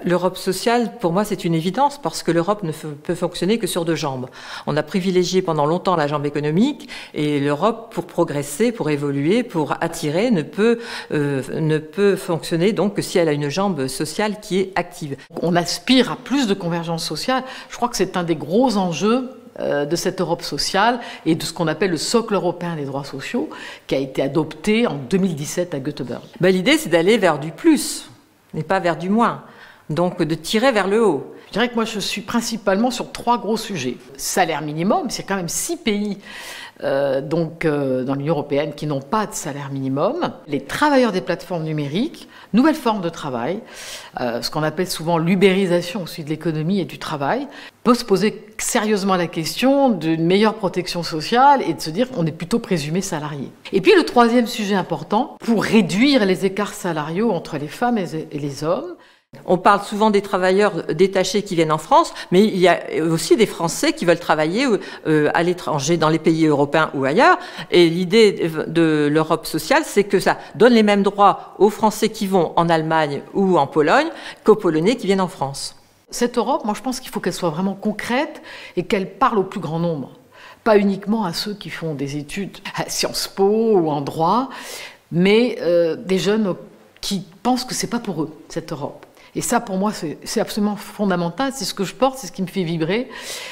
L'Europe sociale, pour moi, c'est une évidence parce que l'Europe ne peut fonctionner que sur deux jambes. On a privilégié pendant longtemps la jambe économique et l'Europe, pour progresser, pour évoluer, pour attirer, ne peut fonctionner donc que si elle a une jambe sociale qui est active. On aspire à plus de convergence sociale. Je crois que c'est un des gros enjeux de cette Europe sociale et de ce qu'on appelle le socle européen des droits sociaux qui a été adopté en 2017 à Göteborg. L'idée, c'est d'aller vers du plus et pas vers du moins. Donc de tirer vers le haut. Je dirais que moi je suis principalement sur trois gros sujets. Salaire minimum, c'est quand même 6 pays dans l'Union européenne qui n'ont pas de salaire minimum. Les travailleurs des plateformes numériques, nouvelles formes de travail, ce qu'on appelle souvent l'ubérisation aussi de l'économie et du travail, peut se poser sérieusement la question d'une meilleure protection sociale et de se dire qu'on est plutôt présumé salarié. Et puis le troisième sujet important, pour réduire les écarts salariaux entre les femmes et les hommes. On parle souvent des travailleurs détachés qui viennent en France, mais il y a aussi des Français qui veulent travailler à l'étranger, dans les pays européens ou ailleurs. Et l'idée de l'Europe sociale, c'est que ça donne les mêmes droits aux Français qui vont en Allemagne ou en Pologne qu'aux Polonais qui viennent en France. Cette Europe, moi je pense qu'il faut qu'elle soit vraiment concrète et qu'elle parle au plus grand nombre. Pas uniquement à ceux qui font des études à Sciences Po ou en droit, mais des jeunes qui pensent que c'est pas pour eux, cette Europe. Et ça, pour moi, c'est absolument fondamental. C'est ce que je porte, c'est ce qui me fait vibrer.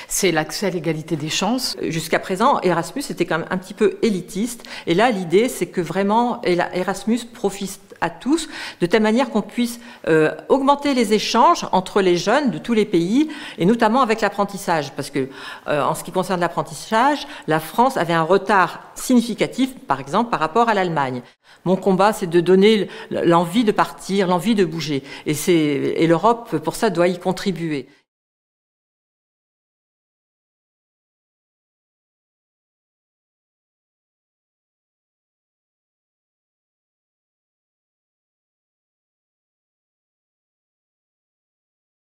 C'est l'accès à l'égalité des chances. Jusqu'à présent, Erasmus était quand même un petit peu élitiste. Et là, l'idée, c'est que vraiment, Erasmus profite à tous, de telle manière qu'on puisse augmenter les échanges entre les jeunes de tous les pays, et notamment avec l'apprentissage. Parce que, en ce qui concerne l'apprentissage, la France avait un retard significatif, par exemple, par rapport à l'Allemagne. Mon combat, c'est de donner l'envie de partir, l'envie de bouger. Et l'Europe, pour ça, doit y contribuer.